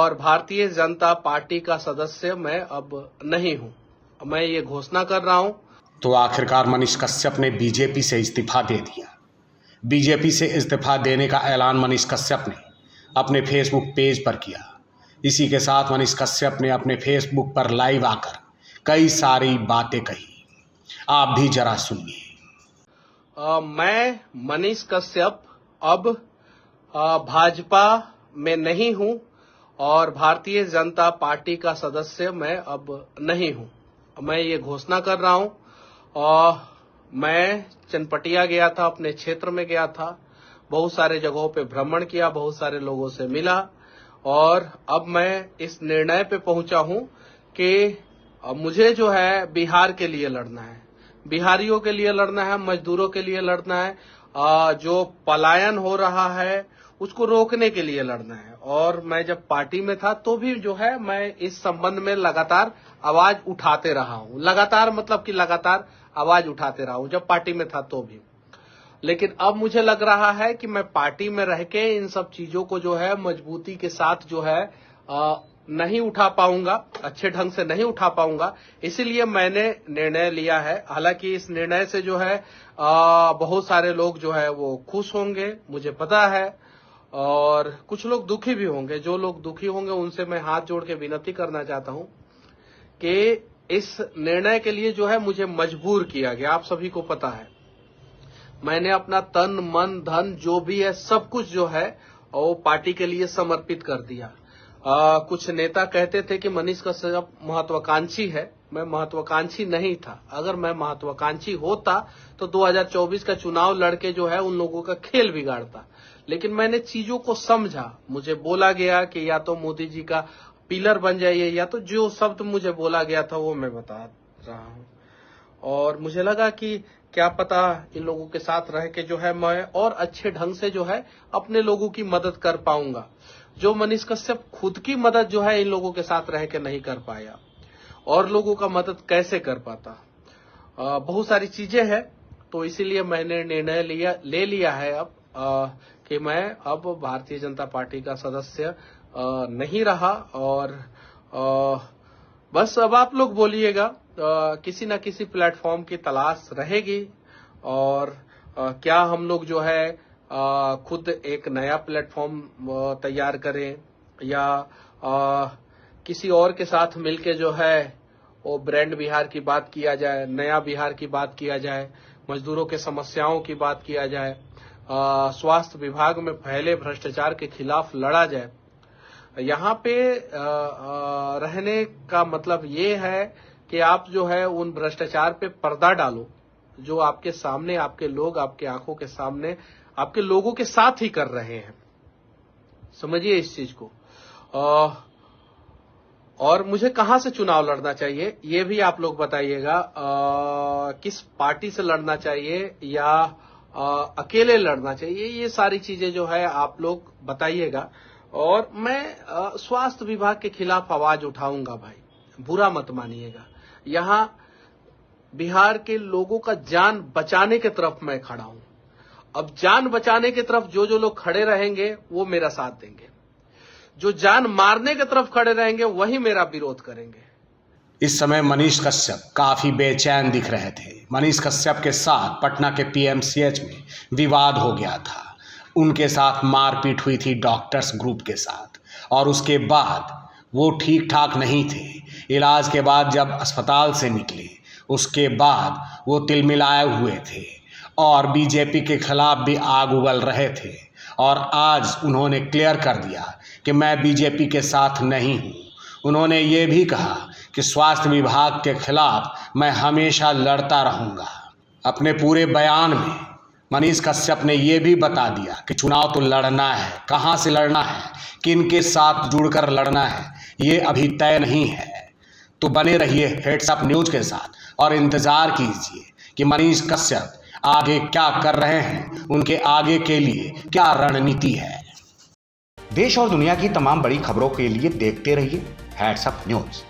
और भारतीय जनता पार्टी का सदस्य मैं अब नहीं हूं। मैं ये घोषणा कर रहा हूं। तो आखिरकार मनीष कश्यप ने बीजेपी से इस्तीफा दे दिया। बीजेपी से इस्तीफा देने का ऐलान मनीष कश्यप ने अपने फेसबुक पेज पर किया। इसी के साथ मनीष कश्यप ने अपने फेसबुक पर लाइव आकर कई सारी बातें कही। आप भी जरा सुनिए। मैं मनीष कश्यप अब भाजपा में नहीं हूं और भारतीय जनता पार्टी का सदस्य मैं अब नहीं हूं। मैं ये घोषणा कर रहा हूं। और मैं चनपटिया गया था, अपने क्षेत्र में गया था, बहुत सारे जगहों पे भ्रमण किया, बहुत सारे लोगों से मिला और अब मैं इस निर्णय पे पहुंचा हूं कि मुझे जो है बिहार के लिए लड़ना है, बिहारियों के लिए लड़ना है, मजदूरों के लिए लड़ना है, जो पलायन हो रहा है उसको रोकने के लिए लड़ना है। और मैं जब पार्टी में था तो भी जो है मैं इस संबंध में लगातार आवाज उठाते रहा हूं। लगातार मतलब कि लगातार आवाज उठाते रहा हूं जब पार्टी में था तो भी। लेकिन अब मुझे लग रहा है कि मैं पार्टी में रह के इन सब चीजों को जो है मजबूती के साथ जो है नहीं उठा पाऊंगा, अच्छे ढंग से नहीं उठा पाऊंगा। इसीलिए मैंने निर्णय लिया है। हालांकि इस निर्णय से जो है बहुत सारे लोग जो है वो खुश होंगे, मुझे पता है, और कुछ लोग दुखी भी होंगे। जो लोग दुखी होंगे उनसे मैं हाथ जोड़ के विनती करना चाहता हूं कि इस निर्णय के लिए जो है मुझे मजबूर किया गया। आप सभी को पता है मैंने अपना तन मन धन जो भी है सब कुछ जो है वो पार्टी के लिए समर्पित कर दिया। कुछ नेता कहते थे कि मनीष कश्यप महत्वाकांक्षी है। मैं महत्वाकांक्षी नहीं था। अगर मैं महत्वाकांक्षी होता तो 2024 का चुनाव लड़के जो है उन लोगों का खेल बिगाड़ता। लेकिन मैंने चीजों को समझा। मुझे बोला गया कि या तो मोदी जी का पिलर बन जाइए, या तो जो शब्द मुझे बोला गया था वो मैं बता रहा हूं। और मुझे लगा कि क्या पता इन लोगों के साथ रह के जो है मैं और अच्छे ढंग से जो है अपने लोगों की मदद कर पाऊंगा, जो मनीष कश्यप खुद की मदद जो है इन लोगों के साथ रह के नहीं कर पाया। और लोगों का मदद कैसे कर पाता। बहुत सारी चीजें हैं। तो इसीलिए मैंने निर्णय ले लिया है अब कि मैं अब भारतीय जनता पार्टी का सदस्य नहीं रहा। और बस अब आप लोग बोलिएगा, किसी न किसी प्लेटफॉर्म की तलाश रहेगी। और क्या हम लोग जो है खुद एक नया प्लेटफॉर्म तैयार करें या किसी और के साथ मिलके जो है वो ब्रांड बिहार की बात किया जाए, नया बिहार की बात किया जाए, मजदूरों के समस्याओं की बात किया जाए, स्वास्थ्य विभाग में फैले भ्रष्टाचार के खिलाफ लड़ा जाए। यहाँ पे रहने का मतलब ये है कि आप जो है उन भ्रष्टाचार पे पर्दा डालो जो आपके सामने, आपके लोग आपके आंखों के सामने आपके लोगों के साथ ही कर रहे हैं। समझिए इस चीज को। और मुझे कहां से चुनाव लड़ना चाहिए ये भी आप लोग बताइएगा। किस पार्टी से लड़ना चाहिए या अकेले लड़ना चाहिए, ये सारी चीजें जो है आप लोग बताइएगा। और मैं स्वास्थ्य विभाग के खिलाफ आवाज उठाऊंगा भाई, बुरा मत मानिएगा। यहां बिहार के लोगों का जान बचाने की तरफ मैं खड़ा हूं। अब जान बचाने की तरफ जो जो लोग खड़े रहेंगे वो मेरा साथ देंगे, जो जान मारने की तरफ खड़े रहेंगे वही मेरा विरोध करेंगे। इस समय मनीष कश्यप काफी बेचैन दिख रहे थे। मनीष कश्यप के साथ पटना के पीएमसीएच में विवाद हो गया था। उनके साथ मारपीट हुई थी डॉक्टर्स ग्रुप के साथ, और उसके बाद वो ठीक ठाक नहीं थे। इलाज के बाद जब अस्पताल से निकले उसके बाद वो तिलमिलाए हुए थे और बीजेपी के खिलाफ भी आग उगल रहे थे। और आज उन्होंने क्लियर कर दिया कि मैं बीजेपी के साथ नहीं हूँ। उन्होंने ये भी कहा कि स्वास्थ्य विभाग के खिलाफ मैं हमेशा लड़ता रहूँगा। अपने पूरे बयान में मनीष कश्यप ने ये भी बता दिया कि चुनाव तो लड़ना है, कहाँ से लड़ना है, किन के साथ जुड़कर लड़ना है, ये अभी तय नहीं है। तो बने रहिए हेड्सअप न्यूज के साथ और इंतजार कीजिए कि मनीष कश्यप आगे क्या कर रहे हैं, उनके आगे के लिए क्या रणनीति है। देश और दुनिया की तमाम बड़ी खबरों के लिए देखते रहिए हेड्सअप न्यूज।